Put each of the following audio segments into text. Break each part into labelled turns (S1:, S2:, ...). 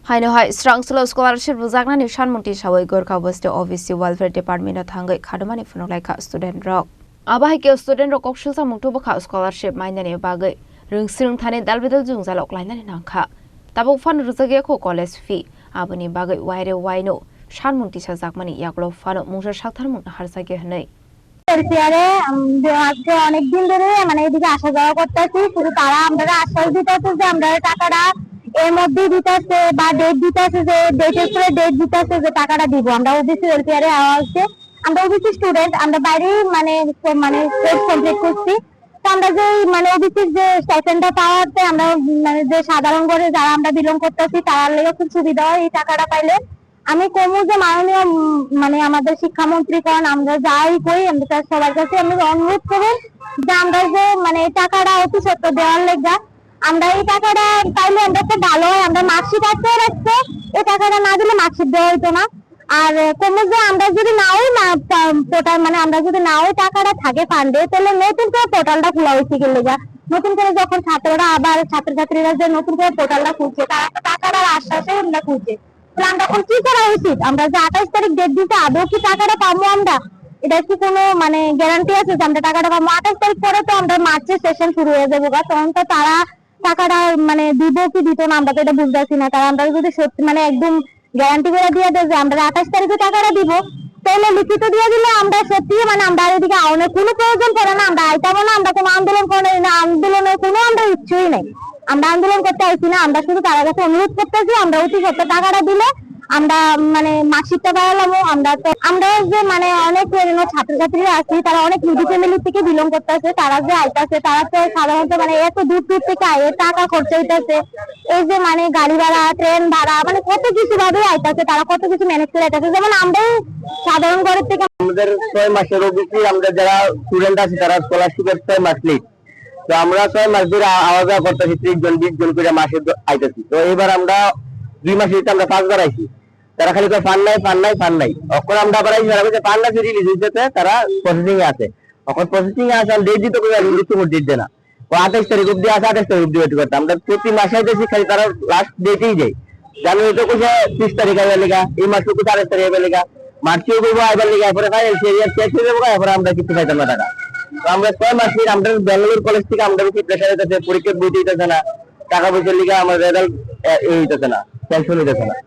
S1: Haino hai strong slow scholarship buzakna ni shanmunti shawai Gorkha West Office Welfare Department thangai khadamani phunolai kha student rock aba hai ke student rock okshilsa mungtu bakha scholarship mainani bagai rungsirung thane dalbedal jungjalok lainani nangkha tabuk fan ruzage ko college fee abani bagai waire waino shanmunti sajakmani yaklo fano mungsa shakthar mungna harsage hanai
S2: এরপরে আজকে অনেকদিন ধরে মানে এদিকে আসা যাওয়া করতেছি শুধু তারা আমরা আশ্বাস দিতেছে যে আমরা টাকাটা এর মধ্যেই দিতেছে বা ডেট দিতেছে যে ডেটের পরে ডেট দিতেছে যে টাকাটা দিব আমরা ওবিসি এলপিআরে আসছে আমরা ওবিসি স্টুডেন্ট আমরা বাইরে মানে কোর্স কমপ্লিট করছি তো আমরা যে মানে ওবিসির যে স্টাইপেন্ডটা পাওয়াতে আমরা মানে যে সাধারণ করে যারা আমরা বিলং করতেছি তার লেগে খুব সুবিধা হয় এই টাকাটা পাইলে আমি কমু যে মাননীয় মানে আমাদের শিক্ষামন্ত্রী কারণ আমরা যাই করি আমরা সবার কাছে আমরা অনুরোধ করি যে আমরা যে মানে টাকাটা অতি সত্য দেওয়ার লেগা আমরা এই টাকাটা পাইলে আমরা খুব ভালো হয় আমরা মার্কশিট আছে রাখছে এই টাকাটা না দিলে মার্কশিট দেওয়া হইতো না আর কমু যে আমরা যদি নাও না পোর্টাল মানে আমরা যদি নাও টাকাটা থাকে ফান্ডে তাহলে নতুন করে পোর্টালটা খোলা হয়েছে কি লেগা নতুন করে যখন ছাত্ররা আবার ছাত্রছাত্রীরা যে নতুন করে পোর্টালটা খুলছে তারা টাকাটার আশ্বাসে আমরা খুলছে আমরা এখন কি করা উচিত আমরা যে 28 তারিখ ডেট দিতে আদৌ কি টাকাটা পাবো আমরা এটা কি কোনো মানে গ্যারান্টি আছে যে আমরা টাকাটা পাবো 28 তারিখ পরে তো আমরা মার্চের সেশন শুরু হয়ে যাবো তখন তো তারা টাকাটা মানে দিব কি দিত না আমরা তো এটা বুঝতেছি না তারা আমরা যদি সত্যি মানে একদম গ্যারান্টি করে দিয়ে দেয় যে আমরা 28 তারিখে টাকাটা দিব তাহলে লিখিত দিয়ে দিলে আমরা সত্যি মানে আমরা এদিকে আওনের কোনো প্রয়োজন পড়ে না আমরা আইতাবো না আমরা কোনো আন্দোলন করে না আন্দোলনের কোনো আমরা ইচ্ছুই নেই আমরা আন্দোলন করতে আইছি না আমরা শুধু তার কাছে অনুরোধ করতেছি আমরা অতি সত্য টাকাটা দিলে আমরা মানে মার্কশিটটা পাইলাম আমরা যে মানে অনেক ছাত্রছাত্রীরা আছি তারা অনেক মিডি ফ্যামিলি থেকে বিলং করতেছে তারা যে আইতাছে তারা তো সাধারণত মানে এত দূর দূর থেকে আয়ে টাকা খরচ হইতেছে এই যে মানে গাড়ি ভাড়া ট্রেন ভাড়া মানে কত কিছু ভাবে আইতাছে তারা কত কিছু ম্যানেজ করে আইতাছে যেমন আমরাই সাধারণ ঘরের থেকে
S3: আমাদের 6 মাসের ওবিসি আমরা যারা স্টুডেন্ট আছি তারা স্কলারশিপের 6 মাস লিট তো আমরা 6 মাস ধরে আওয়া যাওয়া করতেছি 30 জন 20 জন করে মাসে আইতেছি তো এবার আমরা 2 মাসে আমরা 5 বার আইছি তারা খালি ফান্ড নাই এখন আমরা আবার আইছি তারা ফান্ড আছে রিলিজ হইছে তারা প্রসেসিং এ আছে এখন প্রসেসিং এ আছে ডেট দিতে কই রিলিজ তো ডেট দেনা ও 28 তারিখ অবধি আছে 28 তারিখ অবধি ওয়েট করতে আমরা প্রতি মাসে আইতেছি খালি তারা লাস্ট ডেটেই যায় জানুয়ারি তো কইছে 30 তারিখ আইবার লাগা এই মাসে কইছে 28 তারিখ আইবার লাগা মার্চেও কইবো আইবার লাগা পরে ফাইনাল সিরিয়াস শেষ হয়ে যাবে এরপর আমরা কিছু পাইতাম না টাকা তো আমরা 6 মাস ধরে আমরা ব্যাঙ্গালোর কলেজ থেকে আমরা কি প্রেসার হইতাছে পরীক্ষা বই দিতেছে না টাকা পয়সা লিগা আমার রেজাল্ট এই হইতাছে না টেনশন হইতাছে না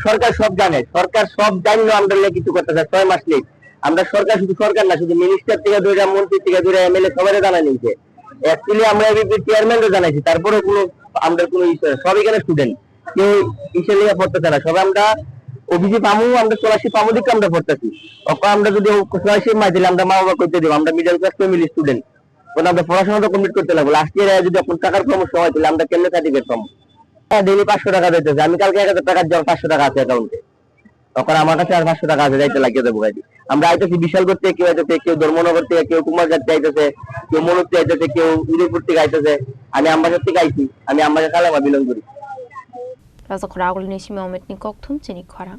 S3: সরকার সব জানে সরকার সব জানলেও আমরা কিছু করতেছে 6 মাস লেট আমরা সরকার শুধু সরকার না শুধু মিনিস্টার থেকে ধরে মন্ত্রী থেকে ধরে এমএলএ সবাই জানা নিয়েছে অ্যাকচুয়ালি আমরা এবিপি চেয়ারম্যানকে জানাইছি তারপরে কোনো আমরা কোনো সব এখানে স্টুডেন্ট কেউ ইসে লিখে পড়তেছে না সবাই আমরা ওবিসি পামু আমরা স্কলারশিপ পামু দিকে আমরা পড়তেছি আমরা যদি স্কলারশিপ মাই দিলে আমরা মা বাবা করতে দেবো আমরা মিডল ক্লাস ফ্যামিলি স্টুডেন্ট আমরা পড়াশোনা তো কমপ্লিট করতে লাগবো লাস্ট ইয়ারে যদি এখন টাকার সমস্যা হয় তাহলে আমরা কেমনে সার্টিফিকেট পাবো ডেইলি 500 টাকা দিতেছে আমি কালকে 1000 টাকার জ্বর 500 টাকা আছে অ্যাকাউন্টে তখন আমার কাছে আর 500 টাকা আছে যাইতে লাগিয়ে দেবো গাড়ি আমরা আইতেছি বিশাল করতে কেউ আইতেছে কেউ ধর্মনগর থেকে কেউ কুমারঘাট থেকে আইতেছে কেউ মনোজ থেকে আইতেছে কেউ উদয়পুর থেকে আইতেছে আমি আমবাজার থেকে আইছি আমি আমবাজার কালামা বিলং করি
S1: রাজা খরাগুল নিশিমে অমিত নিকক থুম চিনি খরা